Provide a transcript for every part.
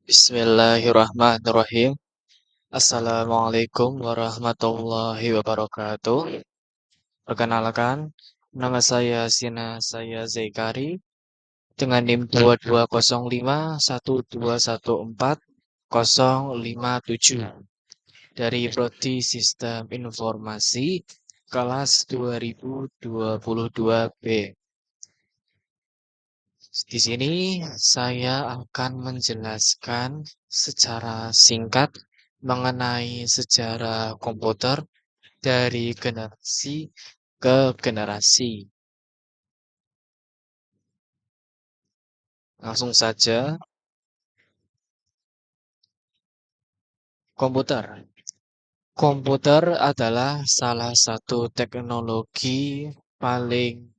Bismillahirrahmanirrahim. Assalamualaikum warahmatullahi wabarakatuh. Perkenalkan, nama saya saya Zaikari dengan NIM 220512140057 dari Prodi Sistem Informasi kelas 2022B. Di sini saya akan menjelaskan secara singkat mengenai sejarah komputer dari generasi ke generasi. Langsung saja, komputer. Komputer adalah salah satu teknologi paling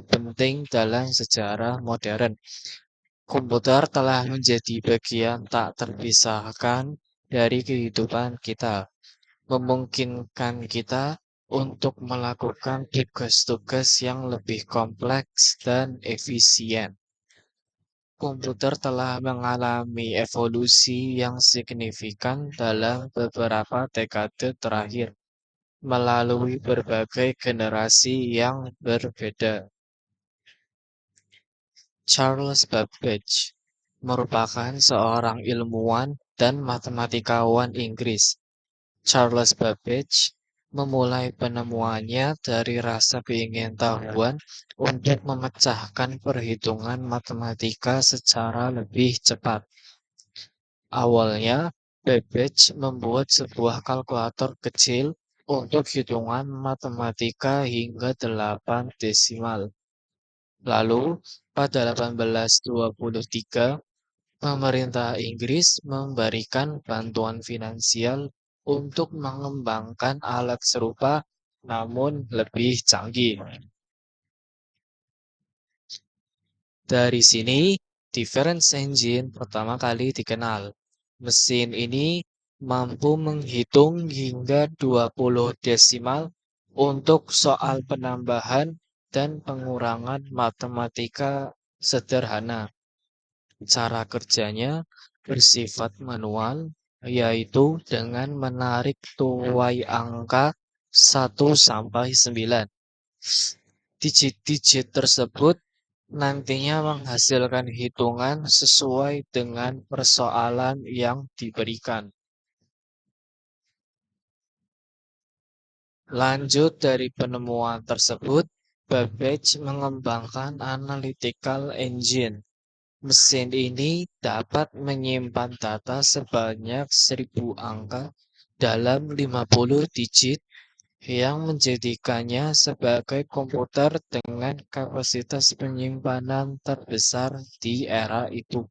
penting dalam sejarah modern. Komputer telah menjadi bagian tak terpisahkan dari kehidupan kita, memungkinkan kita untuk melakukan tugas-tugas yang lebih kompleks dan efisien. Komputer telah mengalami evolusi yang signifikan dalam beberapa dekade terakhir, melalui berbagai generasi yang berbeda. Charles Babbage merupakan seorang ilmuwan dan matematikawan Inggris. Charles Babbage memulai penemuannya dari rasa keingintahuan untuk memecahkan perhitungan matematika secara lebih cepat. Awalnya, Babbage membuat sebuah kalkulator kecil untuk hitungan matematika hingga 8 desimal. Lalu, pada 1823, pemerintah Inggris memberikan bantuan finansial untuk mengembangkan alat serupa namun lebih canggih. Dari sini, difference engine pertama kali dikenal. Mesin ini mampu menghitung hingga 20 desimal untuk soal penambahan dan pengurangan matematika sederhana. Cara kerjanya bersifat manual, yaitu dengan menarik tuai angka 1 sampai 9. Digit-digit tersebut nantinya menghasilkan hitungan sesuai dengan persoalan yang diberikan. Lanjut dari penemuan tersebut, Babbage mengembangkan analytical engine. Mesin ini dapat menyimpan data sebanyak 1000 angka dalam 50 digit yang menjadikannya sebagai komputer dengan kapasitas penyimpanan terbesar di era itu.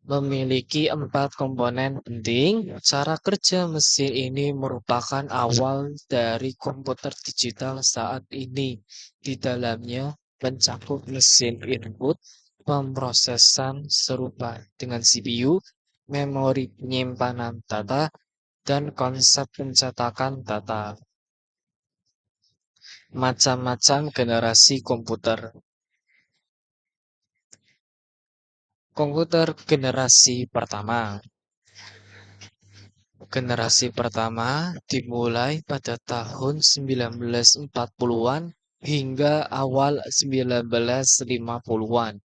Memiliki 4 komponen penting, cara kerja mesin ini merupakan awal dari komputer digital saat ini. Di dalamnya mencakup mesin input, pemrosesan serupa dengan CPU, memori penyimpanan data, dan konsep pencetakan data. Macam-macam generasi komputer. Komputer generasi pertama. Generasi pertama dimulai pada tahun 1940-an hingga awal 1950-an.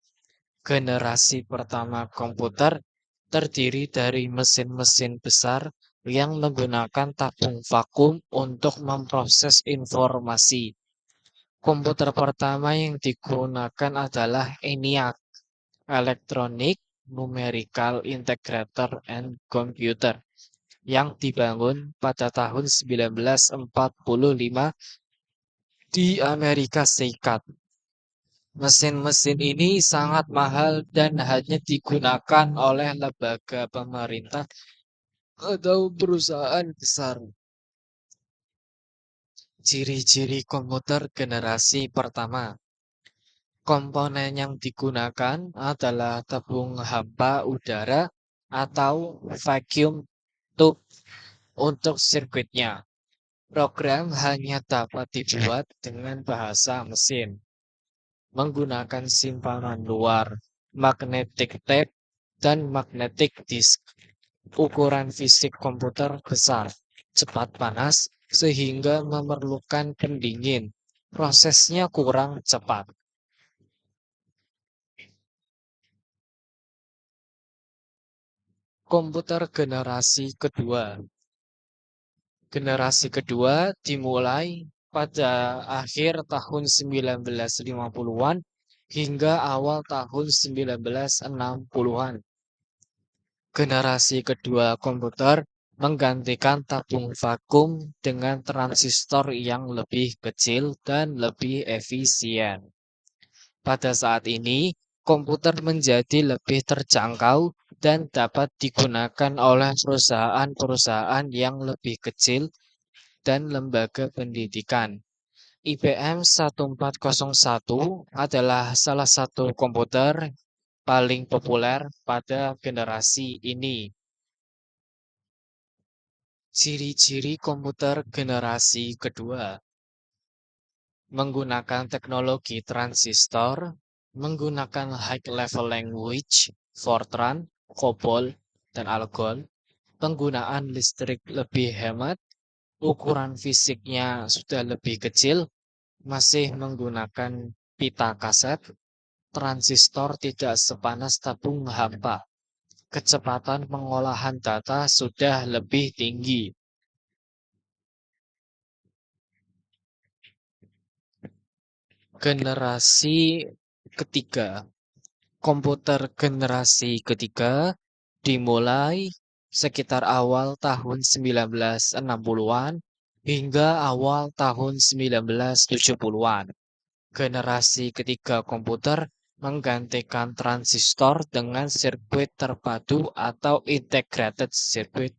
Generasi pertama komputer terdiri dari mesin-mesin besar yang menggunakan tabung vakum untuk memproses informasi. Komputer pertama yang digunakan adalah ENIAC, Electronic Numerical Integrator and Computer, yang dibangun pada tahun 1945 di Amerika Serikat. Mesin-mesin ini sangat mahal dan hanya digunakan oleh lembaga pemerintah atau perusahaan besar. Ciri-ciri komputer generasi pertama. Komponen yang digunakan adalah tabung hampa udara atau vacuum tube untuk sirkuitnya. Program hanya dapat dibuat dengan bahasa mesin. menggunakan simpanan luar, magnetic tape, dan magnetic disk. Ukuran fisik komputer besar, cepat panas, sehingga memerlukan pendingin. Prosesnya kurang cepat. Komputer generasi kedua. Generasi kedua dimulai pada akhir tahun 1950-an hingga awal tahun 1960-an. Generasi kedua komputer menggantikan tabung vakum dengan transistor yang lebih kecil dan lebih efisien. Pada saat ini, komputer menjadi lebih terjangkau dan dapat digunakan oleh perusahaan-perusahaan yang lebih kecil dan lembaga pendidikan. IBM 1401 adalah salah satu komputer paling populer pada generasi ini. Ciri-ciri komputer generasi kedua menggunakan teknologi transistor, menggunakan high level language, Fortran, COBOL, dan ALGOL, penggunaan listrik lebih hemat, ukuran fisiknya sudah lebih kecil, masih menggunakan pita kaset, transistor tidak sepanas tabung hampa, kecepatan pengolahan data sudah lebih tinggi. Generasi ketiga. Komputer generasi ketiga dimulai sekitar awal tahun 1960-an hingga awal tahun 1970-an. Generasi ketiga komputer menggantikan transistor dengan sirkuit terpadu atau integrated circuit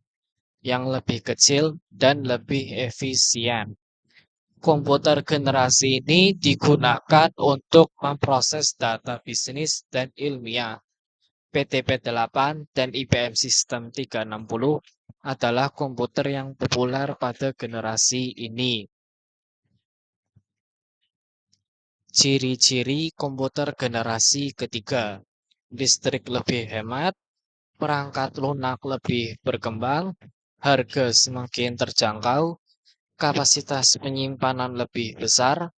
yang lebih kecil dan lebih efisien. Komputer generasi ini digunakan untuk memproses data bisnis dan ilmiah. PTP-8 dan IBM System 360 adalah komputer yang populer pada generasi ini. Ciri-ciri komputer generasi ketiga, listrik lebih hemat, perangkat lunak lebih berkembang, harga semakin terjangkau, kapasitas penyimpanan lebih besar,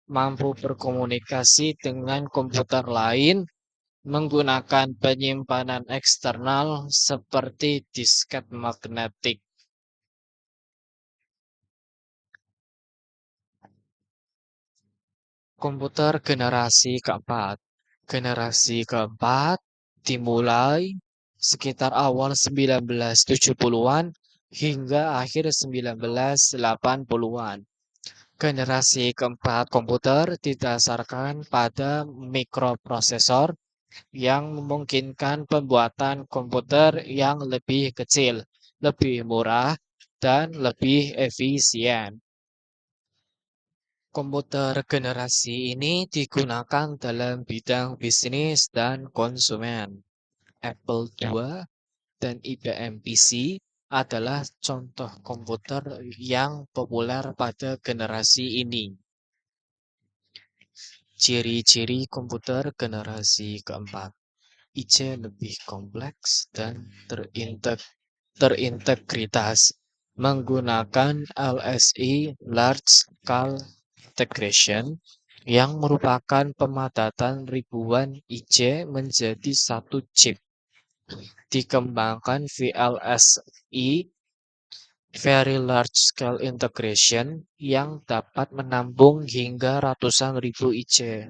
mampu berkomunikasi dengan komputer lain, menggunakan penyimpanan eksternal seperti disket magnetik. Komputer generasi keempat. Generasi keempat dimulai sekitar awal 1970-an hingga akhir 1980-an. Generasi keempat komputer didasarkan pada mikroprosesor yang memungkinkan pembuatan komputer yang lebih kecil, lebih murah, dan lebih efisien. Komputer generasi ini digunakan dalam bidang bisnis dan konsumen. Apple II dan IBM PC adalah contoh komputer yang populer pada generasi ini. Ciri-ciri komputer generasi keempat. IC lebih kompleks dan terintegritas menggunakan LSI Large Scale Integration yang merupakan pemadatan ribuan IC menjadi satu chip. Dikembangkan VLSI Very Large Scale Integration yang dapat menampung hingga ratusan ribu IC.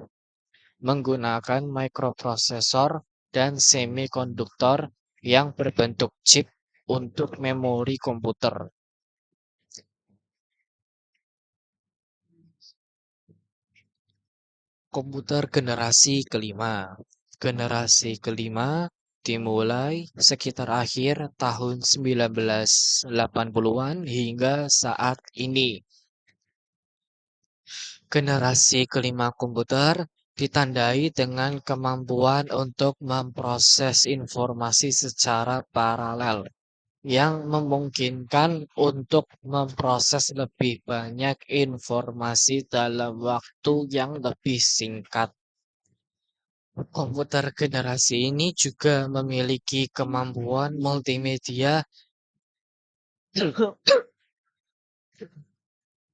Menggunakan mikroprosesor dan semikonduktor yang berbentuk chip untuk memori komputer. Komputer generasi kelima. Generasi kelima dimulai sekitar akhir tahun 1980-an hingga saat ini. Generasi kelima komputer ditandai dengan kemampuan untuk memproses informasi secara paralel yang memungkinkan untuk memproses lebih banyak informasi dalam waktu yang lebih singkat. Komputer generasi ini juga memiliki kemampuan multimedia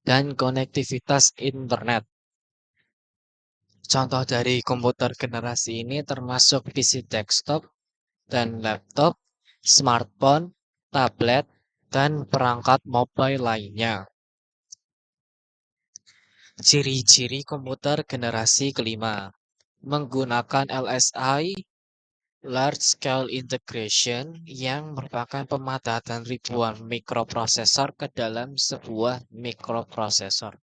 dan konektivitas internet. Contoh dari komputer generasi ini termasuk PC desktop dan laptop, smartphone, tablet, dan perangkat mobile lainnya. Ciri-ciri komputer generasi kelima menggunakan LSI Large Scale Integration yang merupakan pemadatan ribuan mikroprosesor ke dalam sebuah mikroprosesor.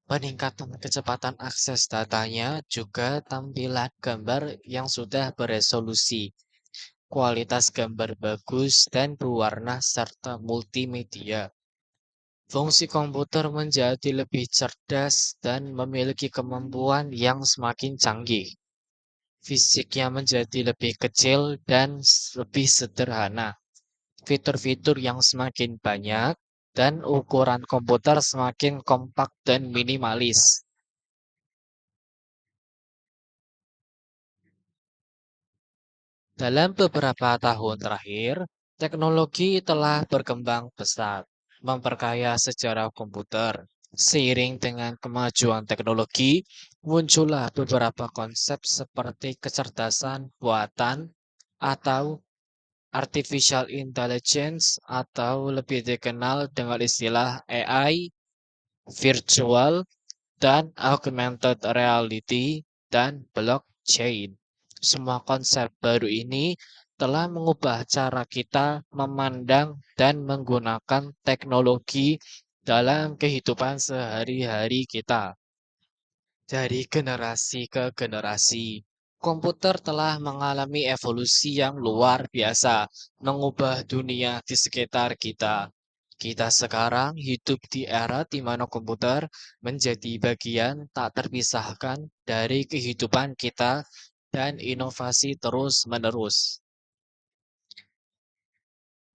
Peningkatan kecepatan akses datanya juga tampilan gambar yang sudah beresolusi, kualitas gambar bagus dan berwarna serta multimedia. Fungsi komputer menjadi lebih cerdas dan memiliki kemampuan yang semakin canggih. Fisiknya menjadi lebih kecil dan lebih sederhana. Fitur-fitur yang semakin banyak dan ukuran komputer semakin kompak dan minimalis. Dalam beberapa tahun terakhir, teknologi telah berkembang pesat, memperkaya sejarah komputer. Seiring dengan kemajuan teknologi, muncullah beberapa konsep seperti kecerdasan buatan atau artificial intelligence atau lebih dikenal dengan istilah AI, virtual dan augmented reality, dan blockchain. Semua konsep baru ini telah mengubah cara kita memandang dan menggunakan teknologi dalam kehidupan sehari-hari kita. Dari generasi ke generasi, komputer telah mengalami evolusi yang luar biasa, mengubah dunia di sekitar kita. Kita sekarang hidup di era di mana komputer menjadi bagian tak terpisahkan dari kehidupan kita dan inovasi terus-menerus.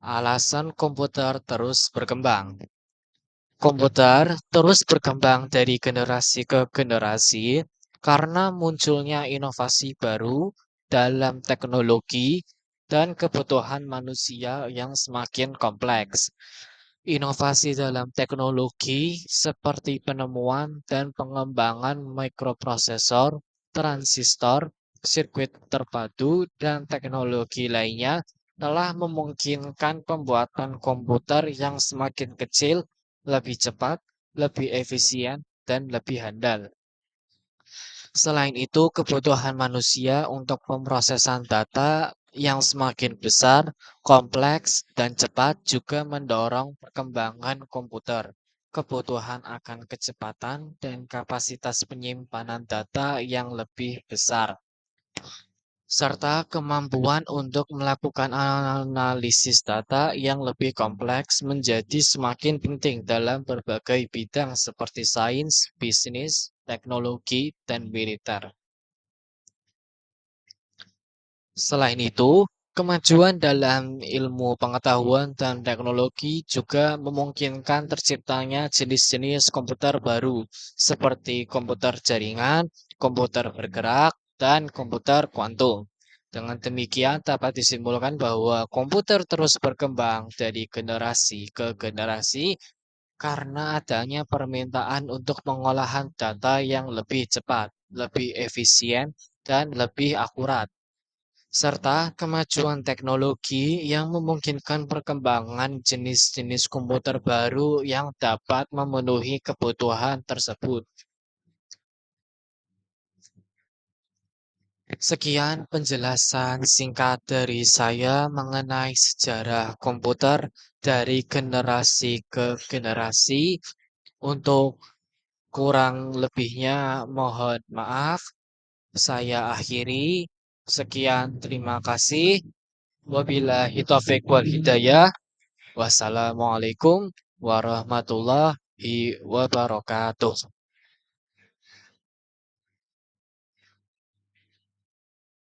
Alasan komputer terus berkembang. Komputer terus berkembang dari generasi ke generasi karena munculnya inovasi baru dalam teknologi dan kebutuhan manusia yang semakin kompleks. Inovasi dalam teknologi seperti penemuan dan pengembangan mikroprosesor, transistor, sirkuit terpadu, dan teknologi lainnya telah memungkinkan pembuatan komputer yang semakin kecil, lebih cepat, lebih efisien, dan lebih handal. Selain itu, kebutuhan manusia untuk pemrosesan data yang semakin besar, kompleks, dan cepat juga mendorong perkembangan komputer. Kebutuhan akan kecepatan dan kapasitas penyimpanan data yang lebih besar, serta kemampuan untuk melakukan analisis data yang lebih kompleks menjadi semakin penting dalam berbagai bidang seperti sains, bisnis, teknologi, dan militer. Selain itu, kemajuan dalam ilmu pengetahuan dan teknologi juga memungkinkan terciptanya jenis-jenis komputer baru, seperti komputer jaringan, komputer bergerak, dan komputer kuantum. Dengan demikian, dapat disimpulkan bahwa komputer terus berkembang dari generasi ke generasi karena adanya permintaan untuk pengolahan data yang lebih cepat, lebih efisien, dan lebih akurat, serta kemajuan teknologi yang memungkinkan perkembangan jenis-jenis komputer baru yang dapat memenuhi kebutuhan tersebut. Sekian penjelasan singkat dari saya mengenai sejarah komputer dari generasi ke generasi. Untuk kurang lebihnya mohon maaf. Saya akhiri. Sekian, terima kasih. Wabillahi taufiq wal hidayah. Wassalamualaikum warahmatullahi wabarakatuh.